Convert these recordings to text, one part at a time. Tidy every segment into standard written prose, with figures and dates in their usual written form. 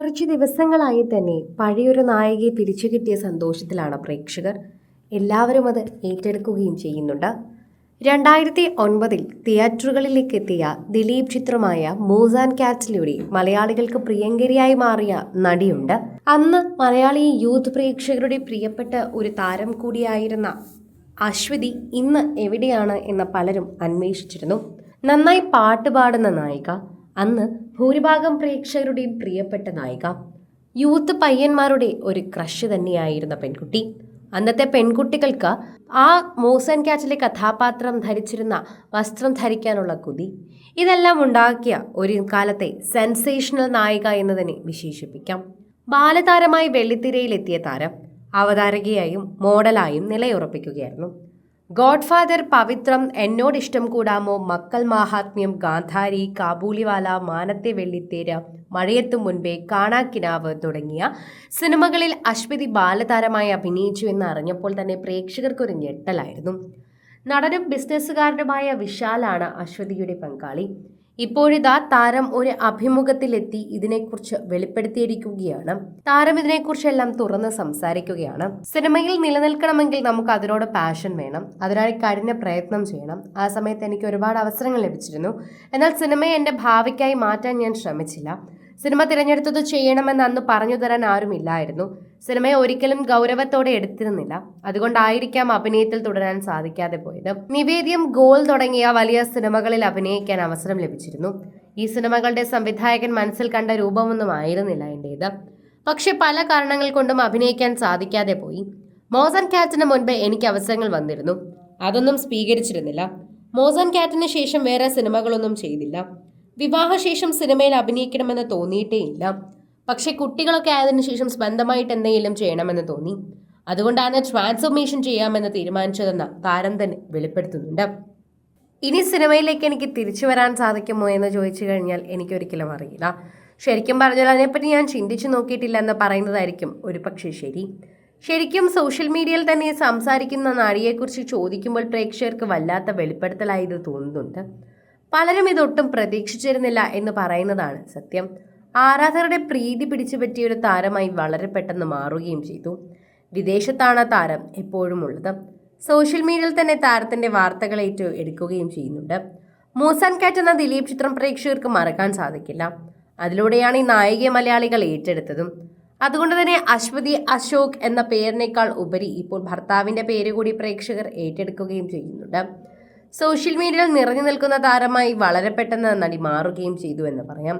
കുറച്ച് ദിവസങ്ങളായി തന്നെ പഴയൊരു നായികയെ തിരിച്ചു കിട്ടിയ സന്തോഷത്തിലാണ് പ്രേക്ഷകർ. എല്ലാവരും അത് ഏറ്റെടുക്കുകയും ചെയ്യുന്നുണ്ട്. 2009 തിയേറ്ററുകളിലേക്ക് എത്തിയ ദിലീപ് ചിത്രമായ മൂസ് ആൻഡ് കാറ്റ്സിലൂടെ മലയാളികൾക്ക് പ്രിയങ്കരിയായി മാറിയ നടിയുണ്ട്. അന്ന് മലയാളി യൂത്ത് പ്രേക്ഷകരുടെ പ്രിയപ്പെട്ട ഒരു താരം കൂടിയായിരുന്ന അശ്വതി ഇന്ന് എവിടെയാണ് എന്ന് പലരും അന്വേഷിച്ചിരുന്നു. നന്നായി പാട്ടുപാടുന്ന നായിക, അന്ന് ഭൂരിഭാഗം പ്രേക്ഷകരുടെയും പ്രിയപ്പെട്ട നായിക, യൂത്ത് പയ്യന്മാരുടെ ഒരു ക്രഷ് തന്നെയായിരുന്ന പെൺകുട്ടി. അന്നത്തെ പെൺകുട്ടികൾക്ക് ആ മൂസ് ആൻഡ് കാറ്റിലെ കഥാപാത്രം ധരിച്ചിരുന്ന വസ്ത്രം ധരിക്കാനുള്ള കൊതി, ഇതെല്ലാം ഉണ്ടാക്കിയ ഒരു കാലത്തെ സെൻസേഷണൽ നായിക എന്ന് തന്നെ വിശേഷിപ്പിക്കാം. ബാലതാരമായി വെള്ളിത്തിരയിലെത്തിയ താരം അവതാരകയായും മോഡലായും നിലയുറപ്പിക്കുകയായിരുന്നു. ഗോഡ് ഫാദർ, പവിത്രം, എന്നോടിഷ്ടം കൂടാമോ, മക്കൾ മാഹാത്മ്യം, ഗാന്ധാരി, കാബൂളിവാല, മാനത്തെ വെള്ളിത്തേര, മഴയെത്തും മുൻപേ, കാണാക്കിനാവ് തുടങ്ങിയ സിനിമകളിൽ അശ്വതി ബാലതാരമായി അഭിനയിച്ചു എന്ന് അറിഞ്ഞപ്പോൾ തന്നെ പ്രേക്ഷകർക്കൊരു ഞെട്ടലായിരുന്നു. നടനും ബിസിനസ്സുകാരനുമായ വിശാലാണ് അശ്വതിയുടെ പങ്കാളി. ഇപ്പോഴിതാ താരം ഒരു അഭിമുഖത്തിലെത്തി ഇതിനെക്കുറിച്ച് വെളിപ്പെടുത്തിയിരിക്കുകയാണ്. താരം ഇതിനെക്കുറിച്ചെല്ലാം തുറന്ന് സംസാരിക്കുകയാണ്. സിനിമയിൽ നിലനിൽക്കണമെങ്കിൽ നമുക്ക് അതിനോട് പാഷൻ വേണം, അതിനായി കഠിന പ്രയത്നം ചെയ്യണം. ആ സമയത്ത് എനിക്ക് ഒരുപാട് അവസരങ്ങൾ ലഭിച്ചിരുന്നു. എന്നാൽ സിനിമയെ എൻ്റെ ഭാവിക്കായി മാറ്റാൻ ഞാൻ ശ്രമിച്ചില്ല. സിനിമ തിരഞ്ഞെടുത്തത് ചെയ്യണമെന്ന് അന്ന് പറഞ്ഞു തരാൻ ആരുമില്ലായിരുന്നു. സിനിമയെ ഒരിക്കലും ഗൗരവത്തോടെ എടുത്തിരുന്നില്ല. അതുകൊണ്ടായിരിക്കാം അഭിനയത്തിൽ തുടരാൻ സാധിക്കാതെ പോയത്. നിവേദ്യം, ഗോൾ തുടങ്ങിയ വലിയ സിനിമകളിൽ അഭിനയിക്കാൻ അവസരം ലഭിച്ചിരുന്നു. ഈ സിനിമകളുടെ സംവിധായകൻ മനസ്സിൽ കണ്ട രൂപമൊന്നും ആയിരുന്നില്ല എൻ്റേത്. പക്ഷെ പല കാരണങ്ങൾ കൊണ്ടും അഭിനയിക്കാൻ സാധിക്കാതെ പോയി. മൂസ് ആൻഡ് കാറ്റിന് മുൻപ് എനിക്ക് അവസരങ്ങൾ വന്നിരുന്നു, അതൊന്നും സ്വീകരിച്ചിരുന്നില്ല. മൂസ് ആൻഡ് കാറ്റിന് ശേഷം വേറെ സിനിമകളൊന്നും ചെയ്തില്ല. വിവാഹശേഷം സിനിമയിൽ അഭിനയിക്കണമെന്ന് തോന്നിയിട്ടേയില്ല. പക്ഷെ കുട്ടികളൊക്കെ ആയതിനു ശേഷം സ്വന്തമായിട്ട് എന്തെങ്കിലും ചെയ്യണമെന്ന് തോന്നി. അതുകൊണ്ടാണ് ട്രാൻസ്ഫോർമേഷൻ ചെയ്യാമെന്ന് തീരുമാനിച്ചതെന്ന് താരം തന്നെ വെളിപ്പെടുത്തുന്നുണ്ട്. ഇനി സിനിമയിലേക്ക് എനിക്ക് തിരിച്ചു വരാൻ സാധിക്കുമോ എന്ന് ചോദിച്ചു കഴിഞ്ഞാൽ എനിക്കൊരിക്കലും അറിയില്ല. ശരിക്കും പറഞ്ഞാൽ അതിനെപ്പറ്റി ഞാൻ ചിന്തിച്ചു നോക്കിയിട്ടില്ല എന്ന് പറയുന്നതായിരിക്കും ഒരു പക്ഷേ ശരി. ശരിക്കും സോഷ്യൽ മീഡിയയിൽ തന്നെ സംസാരിക്കുന്ന നടിയെക്കുറിച്ച് ചോദിക്കുമ്പോൾ പ്രേക്ഷകർക്ക് വല്ലാത്ത വെളിപ്പെടുത്തലായി ഇത് തോന്നുന്നുണ്ട്. പലരും ഇതൊട്ടും പ്രതീക്ഷിച്ചിരുന്നില്ല എന്ന് പറയുന്നതാണ് സത്യം. ആരാധകരുടെ പ്രീതി പിടിച്ചു പറ്റിയ ഒരു താരമായി വളരെ പെട്ടെന്ന് മാറുകയും ചെയ്തു. വിദേശത്താണ് താരം എപ്പോഴും ഉള്ളത്. സോഷ്യൽ മീഡിയയിൽ തന്നെ താരത്തിന്റെ വാർത്തകൾ എടുക്കുകയും ചെയ്യുന്നുണ്ട്. മൂസ് ആൻഡ് കാറ്റ് എന്ന ദിലീപ് ചിത്രം പ്രേക്ഷകർക്ക് മറക്കാൻ സാധിക്കില്ല. അതിലൂടെയാണ് ഈ നായികയെ മലയാളികൾ ഏറ്റെടുത്തതും. അതുകൊണ്ട് തന്നെ അശ്വതി അശോക് എന്ന പേരിനേക്കാൾ ഉപരി ഇപ്പോൾ ഭർത്താവിന്റെ പേര് കൂടി പ്രേക്ഷകർ ഏറ്റെടുക്കുകയും ചെയ്യുന്നുണ്ട്. സോഷ്യൽ മീഡിയയിൽ നിറഞ്ഞു നിൽക്കുന്ന താരമായി വളരെ പെട്ടെന്ന് നടി മാറുകയും ചെയ്തു എന്ന് പറയാം.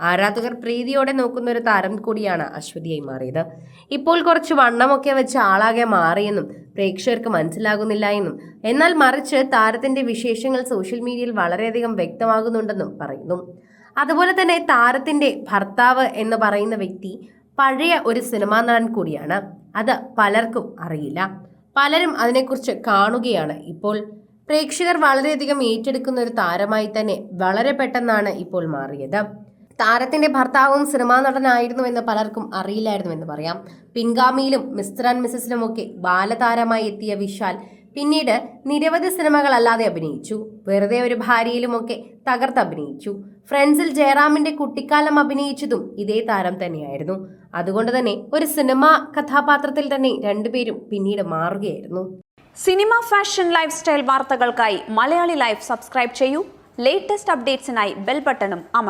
ആരാധകർ പ്രീതിയോടെ നോക്കുന്ന ഒരു താരം കൂടിയാണ് അശ്വതിയായി മാറിയത്. ഇപ്പോൾ കുറച്ച് വണ്ണമൊക്കെ വെച്ച് ആളാകെ മാറിയെന്നും പ്രേക്ഷകർക്ക് മനസ്സിലാകുന്നില്ല എന്നും, എന്നാൽ മറിച്ച് താരത്തിന്റെ വിശേഷങ്ങൾ സോഷ്യൽ മീഡിയയിൽ വളരെയധികം വ്യക്തമാകുന്നുണ്ടെന്നും പറയുന്നു. അതുപോലെ തന്നെ താരത്തിന്റെ ഭർത്താവ് എന്ന് പറയുന്ന വ്യക്തി പഴയ ഒരു സിനിമാ നടൻ കൂടിയാണ്. അത് പലർക്കും അറിയില്ല. പലരും അതിനെക്കുറിച്ച് കാണുകയാണ്. ഇപ്പോൾ പ്രേക്ഷകർ വളരെയധികം ഏറ്റെടുക്കുന്ന ഒരു താരമായി തന്നെ വളരെ പെട്ടെന്നാണ് ഇപ്പോൾ മാറിയത്. താരത്തിന്റെ ഭർത്താവും സിനിമാ നടനായിരുന്നു എന്ന് പലർക്കും അറിയില്ലായിരുന്നു എന്ന് പറയാം. പിൻഗാമിയിലും മിസ്റ്റർ ആൻഡ് മിസസിലുമൊക്കെ ബാലതാരമായി എത്തിയ വിശാൽ പിന്നീട് നിരവധി സിനിമകളല്ലാതെ അഭിനയിച്ചു. വെറുതെ ഒരു ഭാര്യയിലുമൊക്കെ തകർത്ത് അഭിനയിച്ചു. ഫ്രണ്ട്സിൽ ജയറാമിന്റെ കുട്ടിക്കാലം അഭിനയിച്ചതും ഇതേ താരം തന്നെയായിരുന്നു. അതുകൊണ്ട് തന്നെ ഒരു സിനിമാ കഥാപാത്രത്തിൽ തന്നെ രണ്ടുപേരും പിന്നീട് മാറുകയായിരുന്നു. സിനിമ, ഫാഷൻ, ലൈഫ് സ്റ്റൈൽ വാർത്തകൾക്കായി മലയാളി ലൈഫ് സബ്സ്ക്രൈബ് ചെയ്യൂ. ലേറ്റസ്റ്റ് അപ്ഡേറ്റ്സിനായി ബെൽ ബട്ടണും അമർത്തുക.